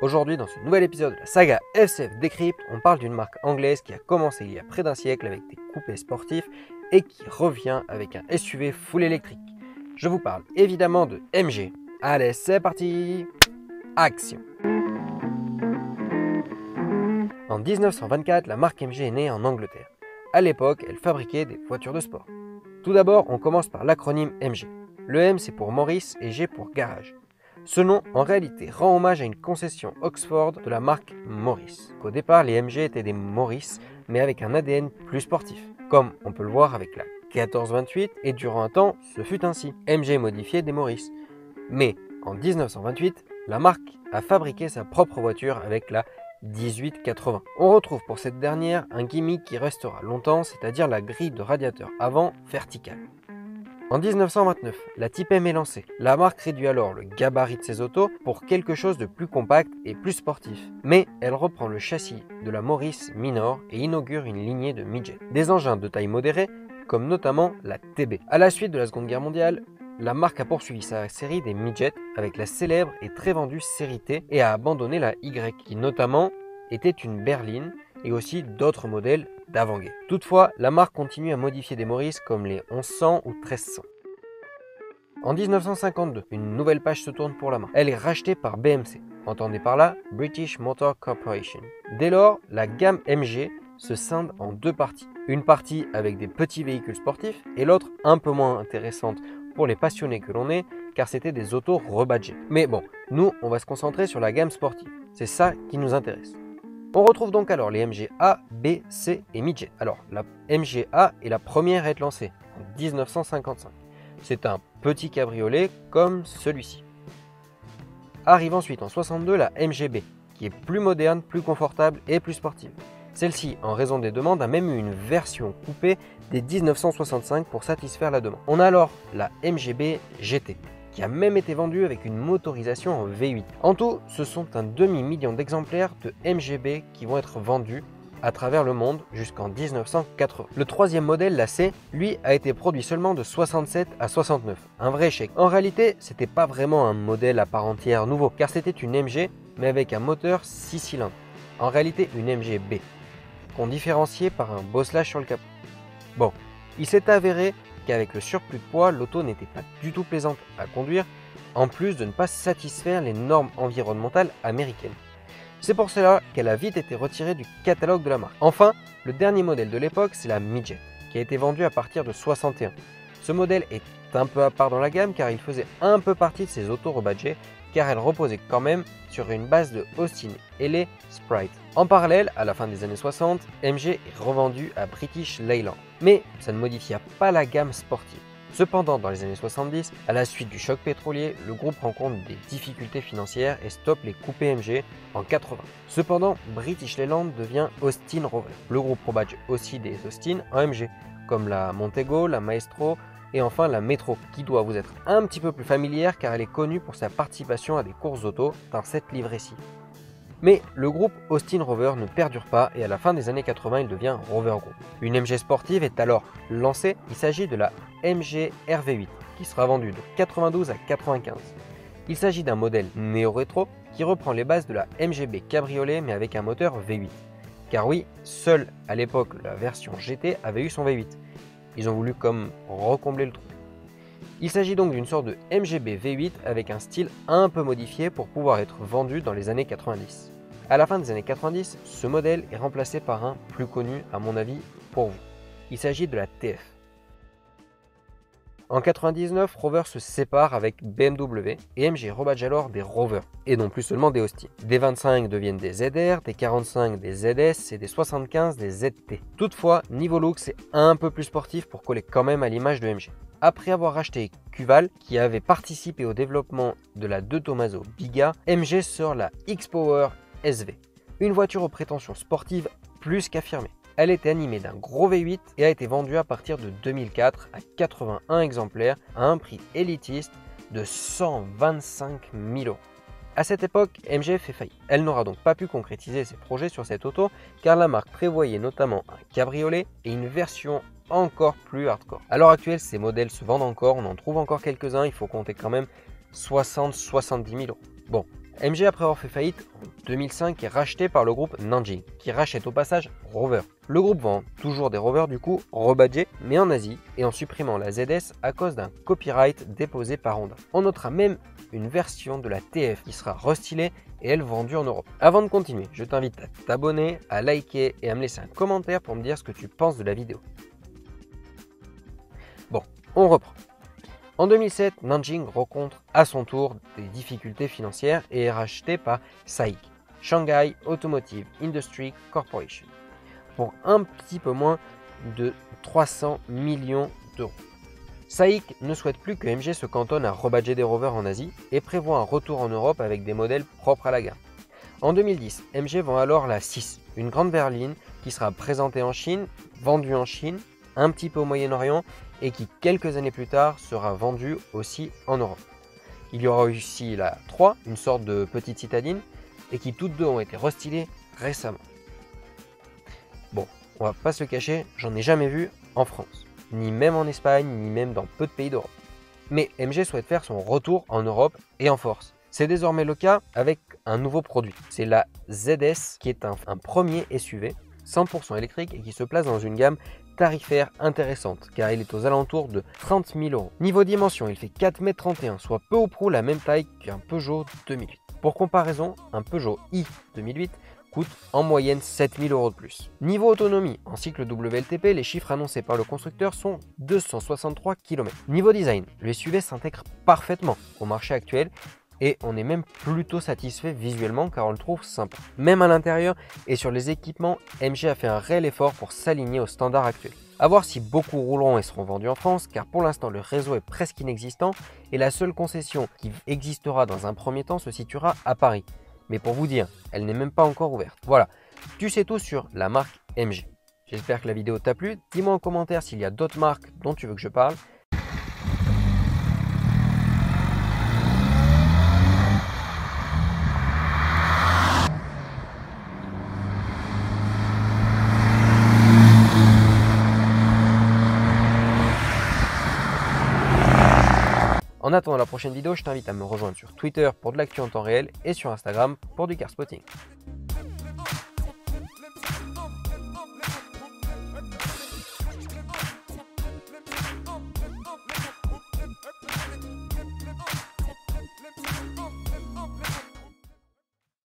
Aujourd'hui, dans ce nouvel épisode de la saga FCF Décrypte, on parle d'une marque anglaise qui a commencé il y a près d'un siècle avec des coupés sportifs et qui revient avec un SUV full électrique. Je vous parle évidemment de MG. Allez, c'est parti! Action! En 1924, la marque MG est née en Angleterre. À l'époque, elle fabriquait des voitures de sport. Tout d'abord, on commence par l'acronyme MG. Le M c'est pour Maurice et G pour garage. Ce nom, en réalité, rend hommage à une concession Oxford de la marque Morris. Au départ, les MG étaient des Morris, mais avec un ADN plus sportif, comme on peut le voir avec la 1428, et durant un temps, ce fut ainsi. MG modifiait des Morris. Mais en 1928, la marque a fabriqué sa propre voiture avec la 1880. On retrouve pour cette dernière un gimmick qui restera longtemps, c'est-à-dire la grille de radiateur avant verticale. En 1929, la Type M est lancée. La marque réduit alors le gabarit de ses autos pour quelque chose de plus compact et plus sportif. Mais elle reprend le châssis de la Morris Minor et inaugure une lignée de midget. Des engins de taille modérée, comme notamment la TB. À la suite de la Seconde Guerre mondiale, la marque a poursuivi sa série des midgets avec la célèbre et très vendue série T et a abandonné la Y, qui notamment était une berline et aussi d'autres modèles d'avant-guerre. Toutefois, la marque continue à modifier des Morris comme les 1100 ou 1300. En 1952, une nouvelle page se tourne pour la marque. Elle est rachetée par BMC, entendez par là British Motor Corporation. Dès lors, la gamme MG se scinde en deux parties. Une partie avec des petits véhicules sportifs et l'autre un peu moins intéressante pour les passionnés que l'on est, car c'était des autos rebadgées. Mais bon, nous, on va se concentrer sur la gamme sportive. C'est ça qui nous intéresse. On retrouve donc alors les MG A, B, C et midget. Alors, la MG A est la première à être lancée en 1955. C'est un petit cabriolet comme celui-ci. Arrive ensuite en 62 la MGB, qui est plus moderne, plus confortable et plus sportive. Celle-ci, en raison des demandes, a même eu une version coupée dès 1965 pour satisfaire la demande. On a alors la MGB GT, qui a même été vendue avec une motorisation en V8. En tout, ce sont un demi-million d'exemplaires de MGB qui vont être vendus à travers le monde jusqu'en 1980. Le troisième modèle, la C, lui, a été produit seulement de 67 à 69. Un vrai échec. En réalité, c'était pas vraiment un modèle à part entière nouveau, car c'était une MG, mais avec un moteur 6 cylindres. En réalité, une MGB, qu'on différenciait par un bosselage sur le capot. Bon, il s'est avéré qu'avec le surplus de poids, l'auto n'était pas du tout plaisante à conduire, en plus de ne pas satisfaire les normes environnementales américaines. C'est pour cela qu'elle a vite été retirée du catalogue de la marque. Enfin, le dernier modèle de l'époque, c'est la Midget, qui a été vendue à partir de 61. Ce modèle est un peu à part dans la gamme car il faisait un peu partie de ces autos rebadgées, car elle reposait quand même sur une base de Austin et les Sprite. En parallèle, à la fin des années 60, MG est revendue à British Leyland. Mais ça ne modifia pas la gamme sportive. Cependant, dans les années 70, à la suite du choc pétrolier, le groupe rencontre des difficultés financières et stoppe les coupés MG en 80. Cependant, British Leyland devient Austin Rover. Le groupe rebadge aussi des Austin en MG, comme la Montego, la Maestro et enfin la Metro, qui doit vous être un petit peu plus familière car elle est connue pour sa participation à des courses auto dans cette livret-ci. Mais le groupe Austin Rover ne perdure pas et à la fin des années 80, il devient Rover Group. Une MG sportive est alors lancée, il s'agit de la MG RV8 qui sera vendue de 92 à 95. Il s'agit d'un modèle néo-rétro qui reprend les bases de la MGB cabriolet mais avec un moteur V8. Car oui, seule à l'époque la version GT avait eu son V8. Ils ont voulu comme recombler le trou. Il s'agit donc d'une sorte de MGB V8 avec un style un peu modifié pour pouvoir être vendu dans les années 90. À la fin des années 90, ce modèle est remplacé par un plus connu à mon avis pour vous. Il s'agit de la TF. En 99, Rover se sépare avec BMW et MG rebadge alors des Rover et non plus seulement des Austin. Des 25 deviennent des ZR, des 45 des ZS et des 75 des ZT. Toutefois, niveau look, c'est un peu plus sportif pour coller quand même à l'image de MG. Après avoir racheté Cuval, qui avait participé au développement de la De Tomaso Biga, MG sort la X-Power SV, une voiture aux prétentions sportives plus qu'affirmées. Elle était animée d'un gros V8 et a été vendue à partir de 2004 à 81 exemplaires à un prix élitiste de 125 000 €. À cette époque, MG fait faillite. Elle n'aura donc pas pu concrétiser ses projets sur cette auto car la marque prévoyait notamment un cabriolet et une version encore plus hardcore. À l'heure actuelle, ces modèles se vendent encore, on en trouve encore quelques-uns, il faut compter quand même 60-70 000 €. Bon, MG, après avoir fait faillite en 2005, est racheté par le groupe Nanjing, qui rachète au passage Rover. Le groupe vend toujours des Rover du coup rebadgés, mais en Asie, et en supprimant la ZS à cause d'un copyright déposé par Honda. On notera même une version de la TF qui sera restylée et elle vendue en Europe. Avant de continuer, je t'invite à t'abonner, à liker et à me laisser un commentaire pour me dire ce que tu penses de la vidéo. Bon, on reprend. En 2007, Nanjing rencontre à son tour des difficultés financières et est racheté par SAIC, Shanghai Automotive Industry Corporation, pour un petit peu moins de 300 millions d'euros. SAIC ne souhaite plus que MG se cantonne à rebadger des Rover en Asie et prévoit un retour en Europe avec des modèles propres à la gamme. En 2010, MG vend alors la 6, une grande berline qui sera présentée en Chine, vendue en Chine, un petit peu au Moyen-Orient et qui quelques années plus tard sera vendue aussi en Europe. Il y aura aussi la 3, une sorte de petite citadine, et qui toutes deux ont été restylées récemment. Bon, on va pas se le cacher, j'en ai jamais vu en France, ni même en Espagne, ni même dans peu de pays d'Europe. Mais MG souhaite faire son retour en Europe et en force. C'est désormais le cas avec un nouveau produit, c'est la ZS qui est un premier SUV 100% électrique et qui se place dans une gamme tarifaire intéressante car il est aux alentours de 30 000 euros. Niveau dimension, il fait 4,31 m, soit peu ou prou la même taille qu'un Peugeot 2008. Pour comparaison, un Peugeot i 2008 coûte en moyenne 7 000 euros de plus. Niveau autonomie, en cycle WLTP, les chiffres annoncés par le constructeur sont 263 km. Niveau design, le SUV s'intègre parfaitement au marché actuel et on est même plutôt satisfait visuellement car on le trouve sympa. Même à l'intérieur et sur les équipements, MG a fait un réel effort pour s'aligner aux standards actuels. A voir si beaucoup rouleront et seront vendus en France car pour l'instant le réseau est presque inexistant et la seule concession qui existera dans un premier temps se situera à Paris. Mais pour vous dire, elle n'est même pas encore ouverte. Voilà, tu sais tout sur la marque MG. J'espère que la vidéo t'a plu, dis-moi en commentaire s'il y a d'autres marques dont tu veux que je parle. En attendant la prochaine vidéo, je t'invite à me rejoindre sur Twitter pour de l'actu en temps réel et sur Instagram pour du car spotting.